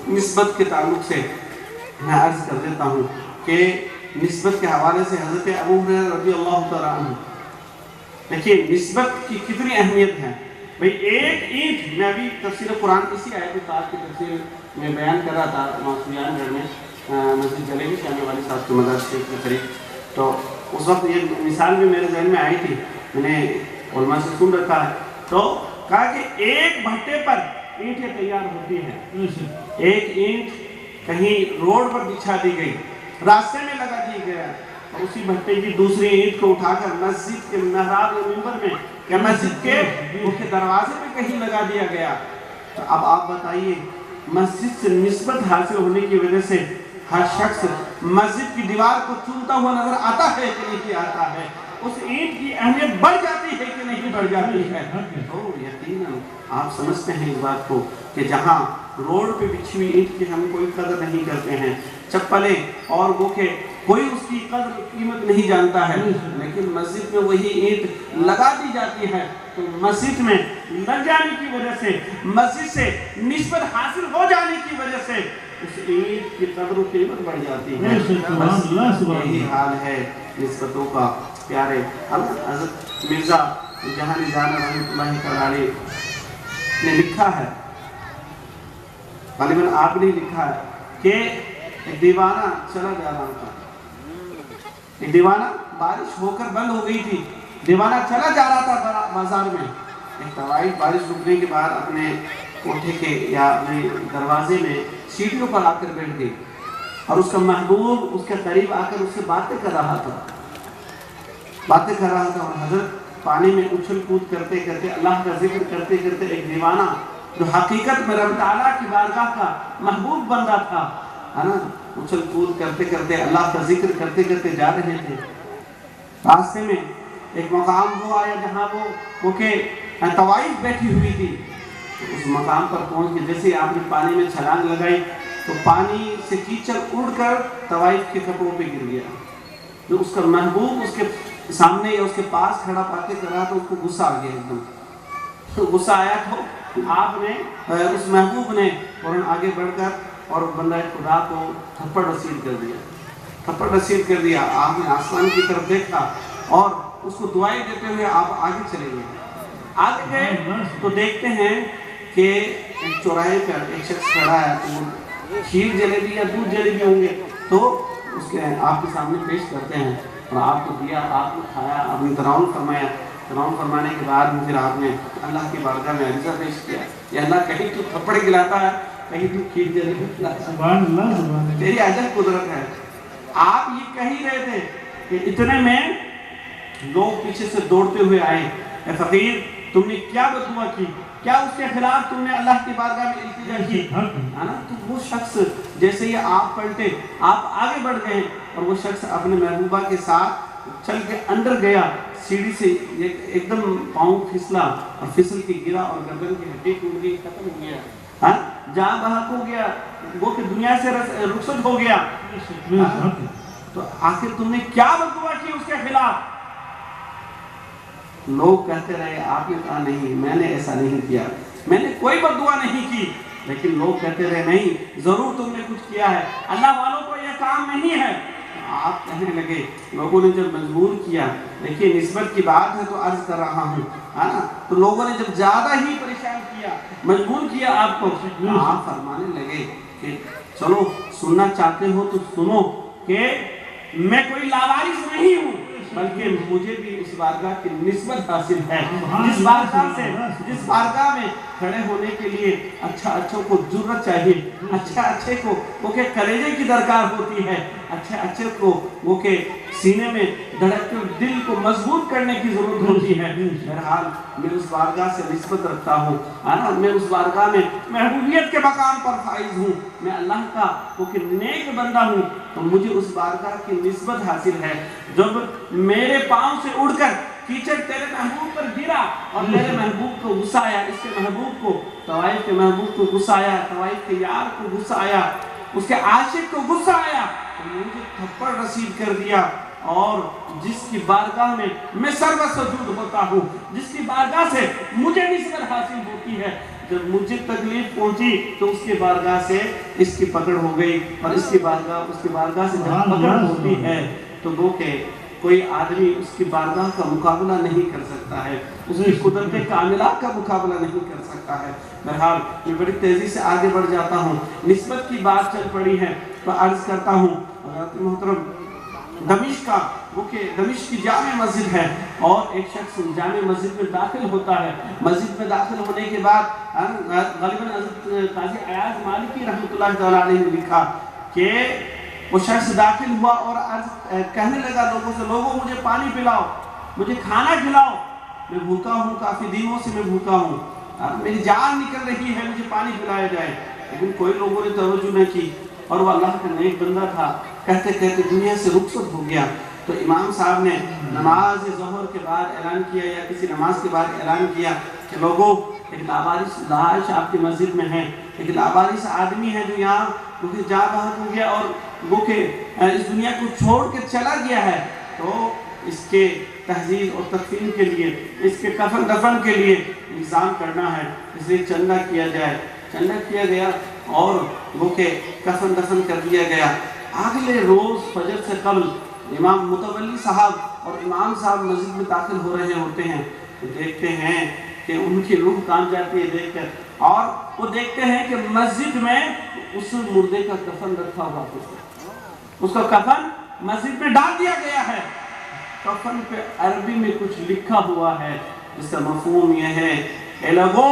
نسبت کے تعلق سے میں عرض کر دیتا ہوں کہ نسبت کے حوالے سے حضرت ابو ہریرہ رضی اللہ تعالیٰ عنہ، دیکھیے نسبت کی کتنی اہمیت ہے بھئی۔ ایک اینٹ، میں ابھی تفسیر قرآن اسی آیت کی تفسیر میں بیان کر رہا تھا سفیان گڑھ میں مسجد جلیلی شامی والی صاحب کے مدرسے کے قریب، تو اس وقت یہ مثال بھی میرے ذہن میں آئی تھی، میں نے علماء سے سن رکھا ہے، تو کہا کہ ایک بھٹے پر اینٹیں تیار ہوتی ہیں، ایک اینٹ کہیں روڈ پر بچھا دی گئی، راستے میں لگا دی گیا، اور اسی بھٹے کی دوسری اینٹ کو اٹھا کر مسجد کے محراب یا منبر میں یا مسجد کے دروازے میں کہیں لگا دیا گیا۔ تو اب آپ بتائیے مسجد سے نسبت حاصل ہونے کی وجہ سے ہر شخص مسجد کی دیوار کو چومتا ہوا نظر آتا ہے کہ نہیں آتا ہے، اس اینٹ کی اہمیت بڑھ جاتی ہے کہ نہیں بڑھ جاتی ہے؟ تو یقیناً آپ سمجھتے ہیں اس بات کو کہ جہاں روڈ پہ بچھی ہوئی اینٹ کی ہم کوئی قدر نہیں کرتے ہیں، چپلیں اور وہ کہ کوئی اس کی قدر قیمت نہیں جانتا ہے، لیکن مسجد میں وہی اینٹ لگا دی جاتی ہے تو مسجد میں لگ جانے کی وجہ سے، مسجد سے نسبت حاصل ہو جانے کی وجہ سے اس اینٹ کی قدر و قیمت بڑھ جاتی ہے۔ یہی حال ہے نسبتوں کا پیارے۔ حضرت مرزا جہاں نظام رحمۃ اللہ تعالی نے لکھا ہے، غالباً آپ نے لکھا ہے کہ ایک دیوانہ چلا جا رہا تھا، ایک دیوانہ، بارش ہو کر بند ہو گئی تھی، دیوانہ چلا جا رہا تھا بازار میں، ایک طوائف بارش رکنے کے بعد اپنے کوٹھے کے یا اپنے دروازے میں سیڑھیوں پر آ کر بیٹھ گئی، اور اس کا محبوب اس کے قریب آ کر اس سے باتیں کر رہا تھا، اور حضرت پانی میں اچھل کود کرتے کرتے اللہ کا ذکر کرتے کرتے ایک دیوانہ جو حقیقت میں رب تعالیٰ کی بارگاہ کا محبوب بندہ تھا، ہے نا، اچھل کود کرتے کرتے اللہ کا ذکر کرتے کرتے جا رہے تھے، راستے میں ایک مقام وہ آیا جہاں وہ کہ طوائف بیٹھی ہوئی تھی، تو اس مقام پر پہنچ کے جیسے آپ نے پانی میں چھلانگ لگائی تو پانی سے کیچڑ اڑ کر طوائف کے کپڑوں پہ گر گیا، جو اس کا محبوب اس کے سامنے یا اس کے پاس کھڑا باتیں کر رہا تو اس کو غصہ آ گیا، ایک دم تو غصہ آیا تو آپ نے اس محبوب نے فوراً آگے بڑھ کر اور بندہ خدا کو تھپڑ رسید کر دیا، آپ نے آسمان کی طرف دیکھا اور اس کو دعائیں دیتے ہوئے آپ آگے چلے گئے تو دیکھتے ہیں کہ چوراہے پر ایک شخص کھڑا ہے، تو وہ کھیر جلیبی یا دودھ جلیبی ہوں گے تو اس کے آپ کے سامنے پیش کرتے ہیں، اور آپ کو دیا، آپ نے کھایا، آپ نے تناول فرمایا، تناول فرمانے کے بعد پھر آپ نے اللہ کی بارگاہ میں عریضہ پیش کیا، یا اللہ کہیں تو تھپڑ کھلاتا ہے، کہیں تو کھیر جلیبی کھلاتا ہے، تیری عجب قدرت ہے۔ آپ یہ کہہ ہی رہے تھے کہ اتنے میں لوگ پیچھے سے دوڑتے ہوئے آئے، اے فقیر تم نے کیا بددعا کی، کیا اس کے خلاف تم نے اللہ کی بارگاہ میں التجا کی، ہے نا؟ تو وہ شخص جیسے ہی آپ پلٹے، آپ آگے بڑھ گئے اور وہ شخص اپنے محبوبہ کے ساتھ چل کے اندر گیا، سیڑھی سے ایک دم پاؤں پھسلا اور پھسل کے گرا اور گردن کی ہڈی ٹوٹ گئی، ختم ہو گیا، جاں بحق ہو گیا، وہ کہ دنیا سے رخصت ہو گیا۔ تو آخر تم نے کیا بددعا کی اس کے خلاف؟ لوگ کہتے رہے، آپ نے کہا نہیں میں نے ایسا نہیں کیا، میں نے کوئی بددعا نہیں کی، لیکن لوگ کہتے رہے نہیں ضرور تم نے کچھ کیا ہے، اللہ والوں کو یہ کام نہیں ہے۔ آپ کہنے لگے، لوگوں نے جب مجبور کیا، دیکھیے نسبت کی بات ہے تو عرض کر رہا ہوں، ہے نا، تو لوگوں نے جب زیادہ ہی پریشان کیا، مجبور کیا آپ کو، آپ فرمانے لگے کہ چلو سننا چاہتے ہو تو سنو کہ میں کوئی لاوارث نہیں ہوں، بلکہ مجھے بھی اس بارگاہ کی نسبت حاصل ہے، جس بارگاہ میں کھڑے ہونے کے لیے اچھوں کو جرت چاہیے، اچھے کو وہ کہ کلیجے کی درکار ہوتی ہے، اچھے کو وہ کہ سینے میں دھڑکتے دل کو مضبوط کرنے کی ضرورت ہوتی ہے۔ بہرحال میں اس بارگاہ سے نسبت رکھتا ہوں، میں اس بارگاہ میں محبوبیت کے مقام پر فائز ہوں، میں اللہ کا وہ کہ نیک بندہ ہوں، تو مجھے اس بارگاہ کی نسبت حاصل ہے۔ جب میرے پاؤں سے اڑ کر کیچڑ تیرے محبوب پر گرا اور میرے محبوب کو غصہ آیا، اس کے محبوب کو، طوائف کے محبوب کو غصہ آیا، طوائف کے یار کو غصہ آیا، اس کے عاشق کو غصہ آیا، تو مجھے تھپڑ رسید کر دیا، اور جس کی بارگاہ میں میں سر و سجود ہوتا ہوں، جس کی بارگاہ سے مجھے نسبت حاصل ہوتی ہے، جب مجھے تکلیف پہنچی تو اس کی بارگاہ سے اس کی پکڑ ہو گئی، اور اس کی بارگاہ سے جب پکڑ ہوتی ہے تو وہ کہ کوئی آدمی اس کی بارگاہ کا مقابلہ نہیں کر سکتا ہے، اس کی قدرت کاملہ کا مقابلہ نہیں کر سکتا ہے۔ بہرحال میں بڑی تیزی سے آگے بڑھ جاتا ہوں، نسبت کی بات چل پڑی ہے تو عرض کرتا ہوں حضرت محترم دمشق کا، وہ کہ دمشق کی جامع مسجد ہے، اور ایک شخص جامع مسجد میں داخل ہوتا ہے، مسجد میں داخل ہونے کے بعد غالباً حضرت قاضی ایاز مالکی رحمۃ اللہ تعالیٰ علیہ نے لکھا کہ وہ شخص داخل ہوا اور کہنے لگا لوگوں سے، لوگوں مجھے پانی پلاؤ، مجھے کھانا کھلاؤ، میں بھوکا ہوں، کافی دنوں سے میں بھوکا ہوں، میری جان نکل رہی ہے، مجھے پانی پلایا جائے۔ لیکن کوئی لوگوں نے توجہ نہ کی، اور وہ اللہ کا نیک بندہ تھا، کہتے کہتے دنیا سے رخصت ہو گیا۔ تو امام صاحب نے نماز ظہر کے بعد اعلان کیا، یا کسی نماز کے بعد اعلان کیا کہ لوگوں، ایک لاوارث لاش آپ کی مسجد میں ہے، ایک لاوارث آدمی ہے جو یہاں جا بحق ہو گیا اور وہ کہ اس دنیا کو چھوڑ کے چلا گیا ہے، تو اس کے تہذیب اور تکفین کے لیے، اس کے کفن دفن کے لیے انتظام کرنا ہے، اس لیے چندہ کیا جائے۔ چندہ کیا گیا اور وہ کہ کفن دفن کر دیا گیا۔ اگلے روز فجر سے قبل امام متولی صاحب اور امام صاحب مسجد میں داخل ہو رہے ہوتے ہیں، تو دیکھتے ہیں کہ ان کی روح کام جاتی ہے دیکھ کر، اور وہ دیکھتے ہیں کہ مسجد میں اس مردے کا کفن رکھا ہوا ہے، اس کا کفن مسجد میں ڈال دیا گیا ہے۔ کفن پہ عربی میں کچھ لکھا ہوا ہے جس کا مفہوم یہ ہے، اے لوگو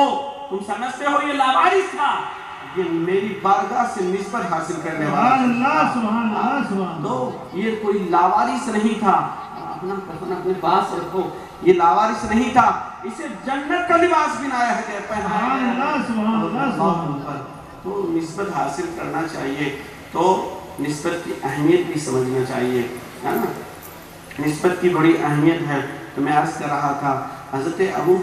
تم سمجھتے ہو یہ لاوارث تھا، یہ میری بارگاہ سے نسبت حاصل کرنے والا تھا۔ سبحان اللہ سبحان اللہ۔ تو یہ کوئی لاوارث نہیں تھا، اپنا کفن اپنے پاس رکھو، یہ لاوارث نہیں تھا، اسے جنت کا لباس بنایا ہے، سبحان اللہ سبحان اللہ سبحان اللہ۔ تو نسبت حاصل کرنا چاہیے، تو نسبت کی اہمیت بھی سمجھنا چاہیے، ہے نا؟ نسبت کی بڑی اہمیت ہے۔ تو میں عرض کر رہا تھا حضرت ابو